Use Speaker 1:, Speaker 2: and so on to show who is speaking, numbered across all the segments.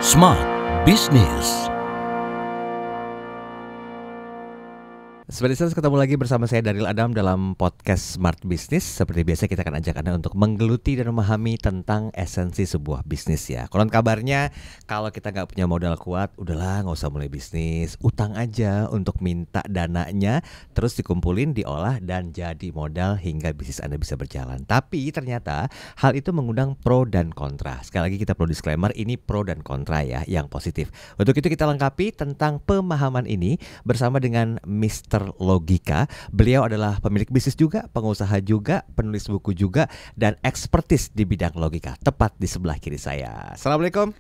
Speaker 1: Smart Business.
Speaker 2: Seperti itu, ketemu lagi bersama saya Daryl Adam dalam podcast Smart Business. Seperti biasa kita akan ajak Anda untuk menggeluti dan memahami tentang esensi sebuah bisnis ya. Konon kabarnya kalau kita nggak punya modal kuat, udahlah nggak usah mulai bisnis. Utang aja untuk minta dananya, terus dikumpulin, diolah dan jadi modal hingga bisnis Anda bisa berjalan. Tapi ternyata hal itu mengundang pro dan kontra. Sekali lagi kita perlu disclaimer, ini pro dan kontra ya, yang positif. Untuk itu kita lengkapi tentang pemahaman ini bersama dengan Mr. Logika. Beliau adalah pemilik bisnis juga, pengusaha juga, penulis buku juga, dan ekspertis di bidang logika. Tepat di sebelah kiri saya. Assalamualaikum.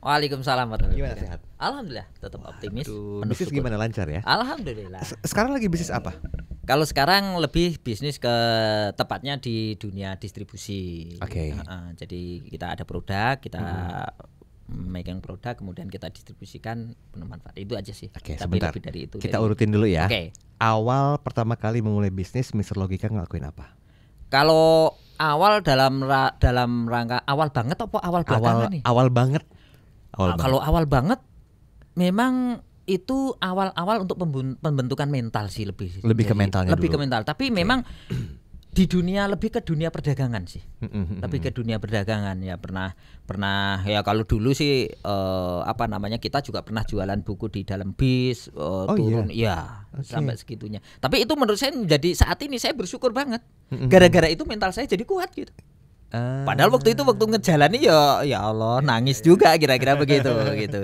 Speaker 3: Waalaikumsalam.
Speaker 2: Gimana, sehat?
Speaker 3: Alhamdulillah, tetap optimis.
Speaker 2: Bisnis
Speaker 3: syukur.
Speaker 2: gimana, lancar ya?
Speaker 3: Alhamdulillah.
Speaker 2: Sekarang lagi bisnis apa?
Speaker 3: Kalau sekarang lebih bisnis ke tepatnya di dunia distribusi.
Speaker 2: Oke.
Speaker 3: Jadi kita ada produk, kita megang produk, kemudian kita distribusikan penuh manfaat. Itu aja sih.
Speaker 2: Oke,
Speaker 3: tapi
Speaker 2: sebentar.
Speaker 3: lebih dari itu.
Speaker 2: Kita urutin dulu ya.
Speaker 3: Oke.
Speaker 2: Awal pertama kali memulai bisnis, Mr. Logika ngelakuin apa?
Speaker 3: Kalau awal dalam rangka awal banget apa awal belakangan nih?
Speaker 2: Awal banget.
Speaker 3: Kalau awal banget memang itu awal-awal untuk pembentukan mental sih lebih
Speaker 2: ke mentalnya
Speaker 3: lebih
Speaker 2: dulu.
Speaker 3: ke mental, tapi memang di dunia lebih ke dunia perdagangan sih. Lebih ke dunia perdagangan ya, pernah ya. Kalau dulu sih kita juga pernah jualan buku di dalam bis, turun ya sampai segitunya. Tapi itu menurut saya menjadi saat ini saya bersyukur banget. Gara-gara itu mental saya jadi kuat gitu. Padahal waktu ngejalani ya Allah nangis juga kira-kira begitu gitu.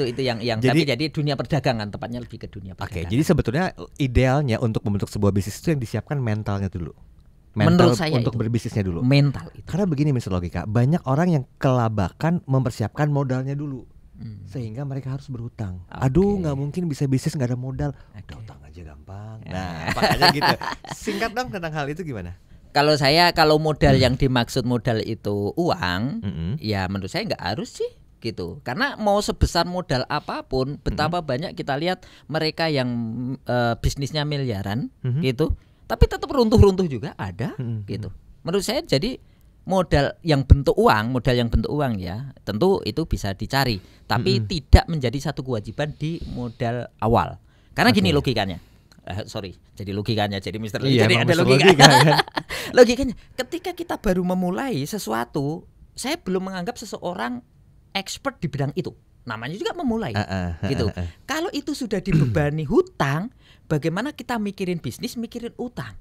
Speaker 3: Itu yang jadi dunia perdagangan, tepatnya lebih ke dunia perdagangan.
Speaker 2: Oke, jadi sebetulnya idealnya untuk membentuk sebuah bisnis itu yang disiapkan mentalnya dulu.
Speaker 3: Menurut saya
Speaker 2: untuk
Speaker 3: itu,
Speaker 2: berbisnisnya dulu.
Speaker 3: Mental itu.
Speaker 2: Karena begini Mr. Logika, banyak orang yang kelabakan mempersiapkan modalnya dulu. Sehingga mereka harus berhutang. Aduh, nggak mungkin bisa bisnis nggak ada modal. Udah utang aja gampang. Nah, makanya gitu. Singkat dong tentang hal itu gimana?
Speaker 3: Kalau modal yang dimaksud modal itu uang, ya menurut saya nggak harus sih gitu. Karena mau sebesar modal apapun, betapa banyak kita lihat mereka yang bisnisnya miliaran gitu, tapi tetap runtuh-runtuh juga ada gitu. Menurut saya jadi modal yang bentuk uang ya, tentu itu bisa dicari, tapi tidak menjadi satu kewajiban di modal awal. Karena gini logikanya. Jadi logikanya, jadi Mr.
Speaker 2: Iya,
Speaker 3: jadi ada
Speaker 2: logika kan?
Speaker 3: Logikanya, ketika kita baru memulai sesuatu, saya belum menganggap seseorang expert di bidang itu. Namanya juga memulai, gitu. Kalau itu sudah dibebani hutang, bagaimana kita mikirin bisnis, mikirin utang?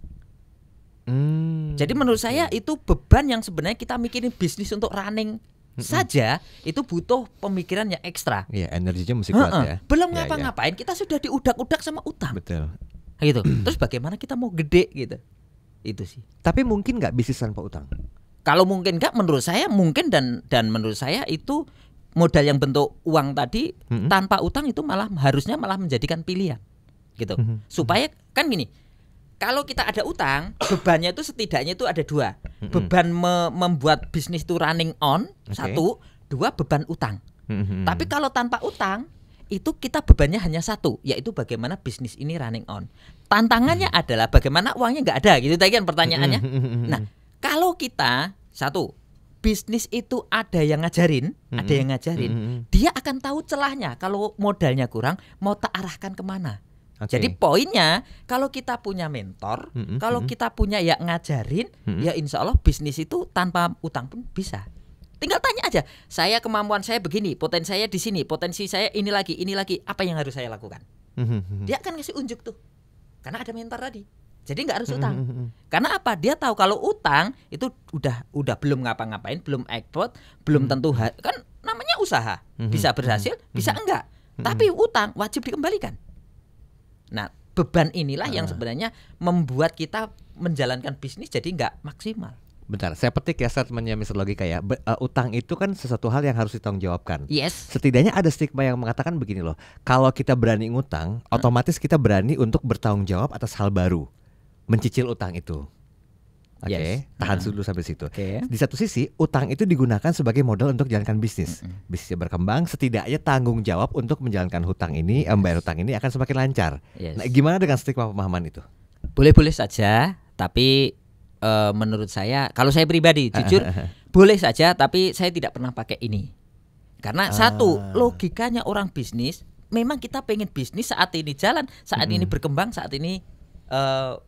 Speaker 3: Jadi menurut saya itu beban yang sebenarnya kita mikirin bisnis untuk running saja itu butuh pemikiran yang ekstra.
Speaker 2: Iya, energinya mesti kuat ya.
Speaker 3: Belum ngapa-ngapain kita sudah diudak-udak sama utang.
Speaker 2: Betul.
Speaker 3: Gitu. Terus bagaimana kita mau gede gitu? Itu sih.
Speaker 2: Tapi mungkin nggak bisnis tanpa utang?
Speaker 3: Kalau mungkin nggak, menurut saya mungkin dan menurut saya itu modal yang bentuk uang tadi tanpa utang itu harusnya menjadikan pilihan, gitu. Supaya kan gini, kalau kita ada utang, bebannya itu setidaknya itu ada dua. Beban membuat bisnis itu running on, satu, dua beban utang. Tapi kalau tanpa utang itu kita bebannya hanya satu, yaitu bagaimana bisnis ini running on. Tantangannya adalah bagaimana uangnya nggak ada, gitu tadi kan pertanyaannya. Nah, kalau kita satu bisnis itu ada yang ngajarin, dia akan tahu celahnya. Kalau modalnya kurang, mau tak arahkan kemana. Jadi poinnya, kalau kita punya mentor, kalau kita punya yang ngajarin, ya insya Allah bisnis itu tanpa utang pun bisa. Tinggal tanya aja, saya kemampuan saya begini, potensi saya di sini, potensi saya ini lagi, apa yang harus saya lakukan? Dia akan ngasih unjuk tuh, karena ada mentor tadi. Jadi nggak harus utang. Karena apa? Dia tahu kalau utang itu udah belum ngapa-ngapain, belum ekspor, belum tentu kan namanya usaha, bisa berhasil, bisa enggak. Tapi utang wajib dikembalikan. Nah, beban inilah yang sebenarnya membuat kita menjalankan bisnis jadi nggak maksimal.
Speaker 2: Bentar, saya petik ya statementnya Mr. Logika ya. Utang itu kan sesuatu hal yang harus ditanggungjawabkan.
Speaker 3: Yes.
Speaker 2: Setidaknya ada stigma yang mengatakan begini loh. Kalau kita berani ngutang, otomatis kita berani untuk bertanggung jawab atas hal baru. Mencicil utang itu. Oke, tahan dulu sampai situ. Di satu sisi, utang itu digunakan sebagai modal untuk jalankan bisnis. Bisnisnya berkembang, setidaknya tanggung jawab untuk menjalankan hutang ini, membayar hutang ini akan semakin lancar. Nah, gimana dengan stigma pemahaman itu?
Speaker 3: Boleh-boleh saja, tapi menurut saya, kalau saya pribadi jujur boleh saja, tapi saya tidak pernah pakai ini. Karena satu, logikanya orang bisnis, memang kita pengen bisnis saat ini jalan, saat ini berkembang, saat ini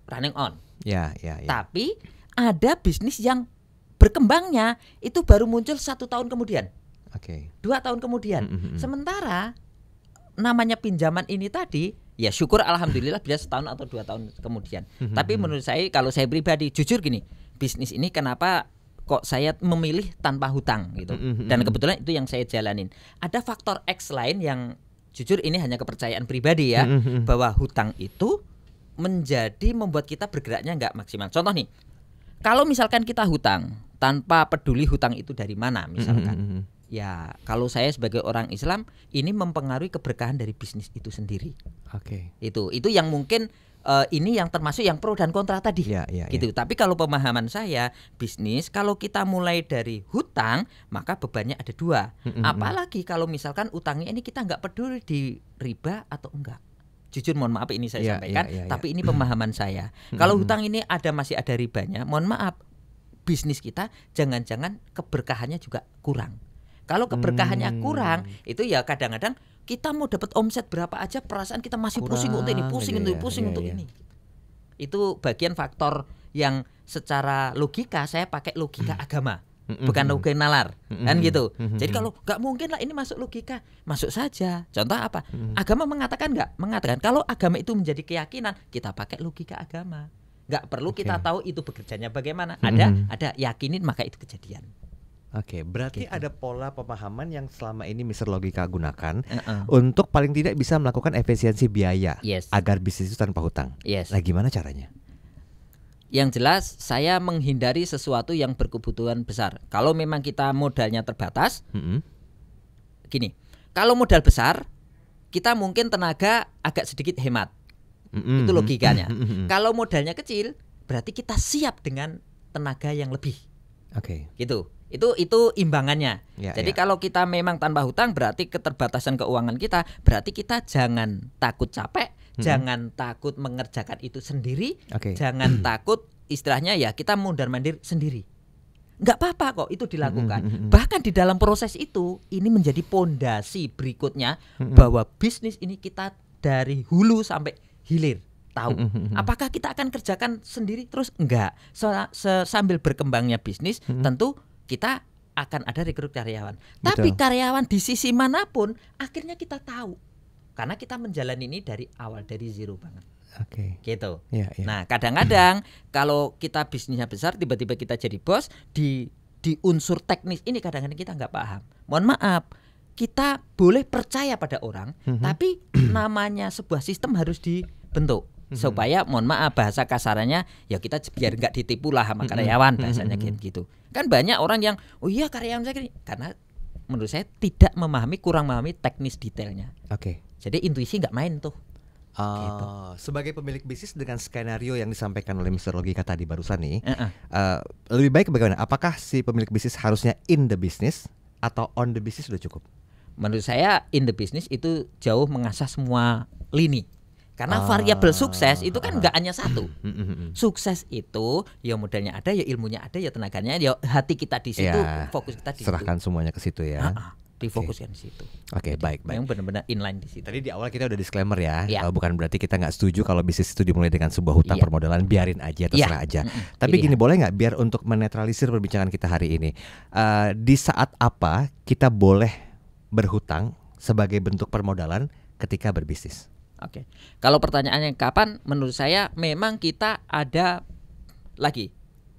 Speaker 3: running on.
Speaker 2: Ya.
Speaker 3: Tapi ada bisnis yang berkembangnya itu baru muncul 1 tahun kemudian, 2 tahun kemudian. Sementara namanya pinjaman ini tadi, ya syukur alhamdulillah bisa 1 tahun atau 2 tahun kemudian. Tapi menurut saya, kalau saya pribadi jujur gini, bisnis ini kenapa kok saya memilih tanpa hutang gitu. Dan kebetulan itu yang saya jalanin. Ada faktor X lain yang jujur ini hanya kepercayaan pribadi ya, bahwa hutang itu menjadi membuat kita bergeraknya nggak maksimal. Contoh nih, kalau misalkan kita hutang tanpa peduli hutang itu dari mana misalkan, ya kalau saya sebagai orang Islam ini mempengaruhi keberkahan dari bisnis itu sendiri. Itu yang mungkin ini yang termasuk yang pro dan kontra tadi, gitu. Tapi kalau pemahaman saya, bisnis kalau kita mulai dari hutang maka bebannya ada 2. Apalagi kalau misalkan utangnya ini kita nggak peduli di riba atau enggak. Jujur mohon maaf ini saya sampaikan, tapi ini pemahaman saya. Kalau hutang ini masih ada ribanya, mohon maaf, bisnis kita jangan-jangan keberkahannya juga kurang. Kalau keberkahannya kurang, itu ya kadang-kadang kita mau dapat omset berapa aja, perasaan kita masih pusing untuk ini, pusing untuk ini. Itu bagian faktor yang secara logika saya pakai logika agama, bukan logika nalar, kan gitu. Jadi kalau nggak mungkin lah ini masuk logika, masuk saja. Contoh apa? Agama mengatakan nggak? Mengatakan kalau agama itu menjadi keyakinan, kita pakai logika agama. Nggak perlu kita tahu itu bekerjanya bagaimana. Ada yakinin maka itu kejadian.
Speaker 2: Berarti ada pola pemahaman yang selama ini Mr. Logika gunakan untuk paling tidak bisa melakukan efisiensi biaya agar bisnis itu tanpa hutang. Nah, gimana caranya?
Speaker 3: Yang jelas saya menghindari sesuatu yang berkebutuhan besar. Kalau memang kita modalnya terbatas, gini, kalau modal besar kita mungkin tenaga agak sedikit hemat. Itu logikanya. Kalau modalnya kecil, berarti kita siap dengan tenaga yang lebih. Gitu. Itu imbangannya. Jadi kalau kita memang tanpa hutang, berarti keterbatasan keuangan kita, berarti kita jangan takut capek, jangan takut mengerjakan itu sendiri, jangan takut istilahnya ya kita mondar-mandir sendiri. Nggak apa-apa kok itu dilakukan. Bahkan di dalam proses itu, ini menjadi pondasi berikutnya bahwa bisnis ini kita dari hulu sampai hilir tahu. Apakah kita akan kerjakan sendiri terus? Enggak. Sambil berkembangnya bisnis, tentu kita akan ada rekrut karyawan. Tapi karyawan di sisi manapun akhirnya kita tahu. Karena kita menjalani ini dari awal, dari zero banget. Gitu. Nah, kadang-kadang kalau kita bisnisnya besar, tiba-tiba kita jadi bos, di unsur teknis ini kadang-kadang kita nggak paham. Mohon maaf, kita boleh percaya pada orang, tapi namanya sebuah sistem harus dibentuk. Supaya mohon maaf bahasa kasarannya ya kita biar nggak ditipu lah sama karyawan, bahasanya gitu. Kan banyak orang yang oh iya karyawan saya gini, karena menurut saya kurang memahami teknis detailnya. Jadi intuisi nggak main tuh. Gitu.
Speaker 2: Sebagai pemilik bisnis dengan skenario yang disampaikan oleh Mr. Logika tadi barusan nih, lebih baik bagaimana? Apakah si pemilik bisnis harusnya in the business atau on the business sudah cukup?
Speaker 3: Menurut saya in the business itu jauh mengasah semua lini. Karena variabel sukses itu kan nggak hanya satu. Sukses itu ya modalnya ada, ya ilmunya ada, ya tenaganya, ya hati kita di situ, fokus kita di situ.
Speaker 2: Serahkan semuanya ke situ ya.
Speaker 3: Difokuskan di situ.
Speaker 2: Baik.
Speaker 3: Yang benar-benar inline di situ.
Speaker 2: Tadi di awal kita udah disclaimer ya, bukan berarti kita nggak setuju kalau bisnis itu dimulai dengan sebuah hutang permodalan, biarin aja, terserah aja. Tapi gini, boleh nggak biar untuk menetralisir perbincangan kita hari ini, di saat apa kita boleh berhutang sebagai bentuk permodalan ketika berbisnis?
Speaker 3: Kalau pertanyaannya kapan, menurut saya memang kita ada lagi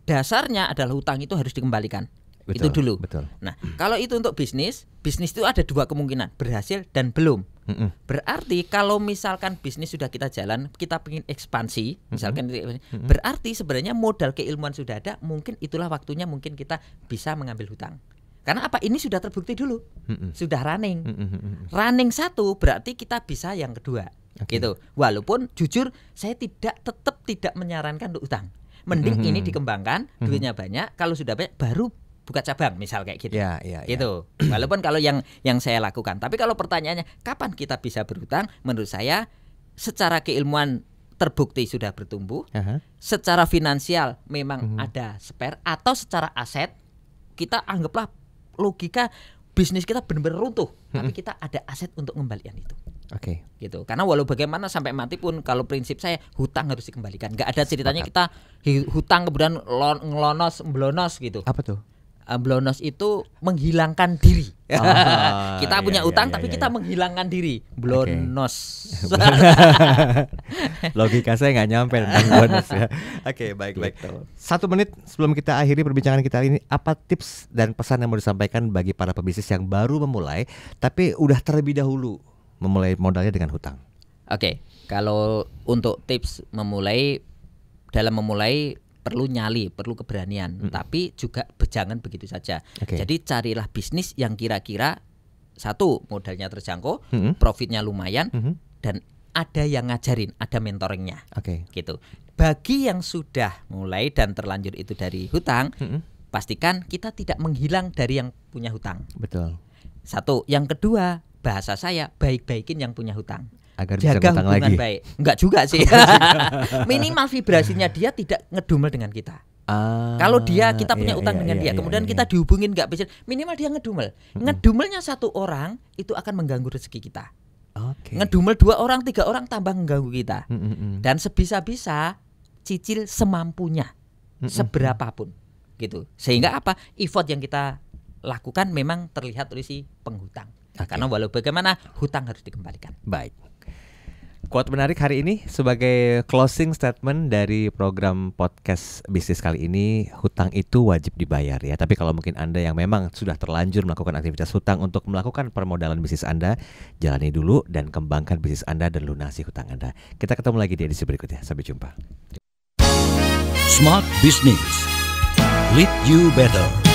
Speaker 3: dasarnya adalah hutang itu harus dikembalikan. Itu dulu. Nah, kalau itu untuk bisnis itu ada 2 kemungkinan, berhasil dan belum. Berarti kalau misalkan bisnis sudah kita jalan, kita ingin ekspansi, misalkan berarti sebenarnya modal keilmuan sudah ada, mungkin itulah waktunya mungkin kita bisa mengambil hutang. Karena apa? Ini sudah terbukti dulu, sudah running. Running 1 berarti kita bisa yang kedua. Gitu. Walaupun jujur saya tetap tidak menyarankan untuk utang. Mending ini dikembangkan, duitnya banyak. Kalau sudah banyak baru buka cabang, misal kayak gitu. Gitu. Walaupun kalau yang saya lakukan. Tapi kalau pertanyaannya kapan kita bisa berhutang? Menurut saya secara keilmuan terbukti sudah bertumbuh. Secara finansial memang ada spare, atau secara aset kita anggaplah logika bisnis kita benar-benar runtuh, tapi kita ada aset untuk kembalian itu.
Speaker 2: Oke.
Speaker 3: Gitu. Karena walau bagaimana sampai mati pun kalau prinsip saya hutang harus dikembalikan. Enggak ada ceritanya kita hutang kemudian ngelonos gitu.
Speaker 2: Apa tuh?
Speaker 3: Blonos itu menghilangkan diri. Kita punya utang tapi kita
Speaker 2: iya.
Speaker 3: menghilangkan diri. Blonos.
Speaker 2: Logika saya nggak nyampe tentang bonus ya. Oke, baik. 1 menit sebelum kita akhiri perbincangan kita hari ini, apa tips dan pesan yang mau disampaikan bagi para pebisnis yang baru memulai tapi udah terlebih dahulu memulai modalnya dengan hutang?
Speaker 3: Oke, kalau untuk tips dalam memulai perlu nyali, perlu keberanian, tapi juga jangan begitu saja. Jadi carilah bisnis yang kira-kira satu modalnya terjangkau, profitnya lumayan, dan ada yang ngajarin, ada mentoringnya. Gitu. Bagi yang sudah mulai dan terlanjur itu dari hutang, pastikan kita tidak menghilang dari yang punya hutang.
Speaker 2: Betul.
Speaker 3: Satu, yang kedua, bahasa saya baik-baikin yang punya hutang.
Speaker 2: Agar
Speaker 3: jaga
Speaker 2: bisa hutang
Speaker 3: hubungan
Speaker 2: lagi.
Speaker 3: baik. Enggak juga sih. Minimal vibrasinya dia tidak ngedumel dengan kita. Kalau kita punya utang dengan dia, kemudian kita dihubungin nggak bisa, minimal dia ngedumel. Ngedumelnya 1 orang itu akan mengganggu rezeki kita. Ngedumel 2 orang, 3 orang tambah mengganggu kita. Dan sebisa-bisa cicil semampunya, seberapapun, gitu. Sehingga apa? Effort yang kita lakukan memang terlihat oleh si penghutang. Karena walau bagaimana hutang harus dikembalikan.
Speaker 2: Baik. Quote menarik hari ini sebagai closing statement dari program podcast bisnis kali ini, hutang itu wajib dibayar ya. Tapi kalau mungkin Anda yang memang sudah terlanjur melakukan aktivitas hutang untuk melakukan permodalan bisnis Anda, jalani dulu dan kembangkan bisnis Anda dan lunasi hutang Anda. Kita ketemu lagi di edisi berikutnya. Sampai jumpa.
Speaker 1: Smart Business. Lead you better.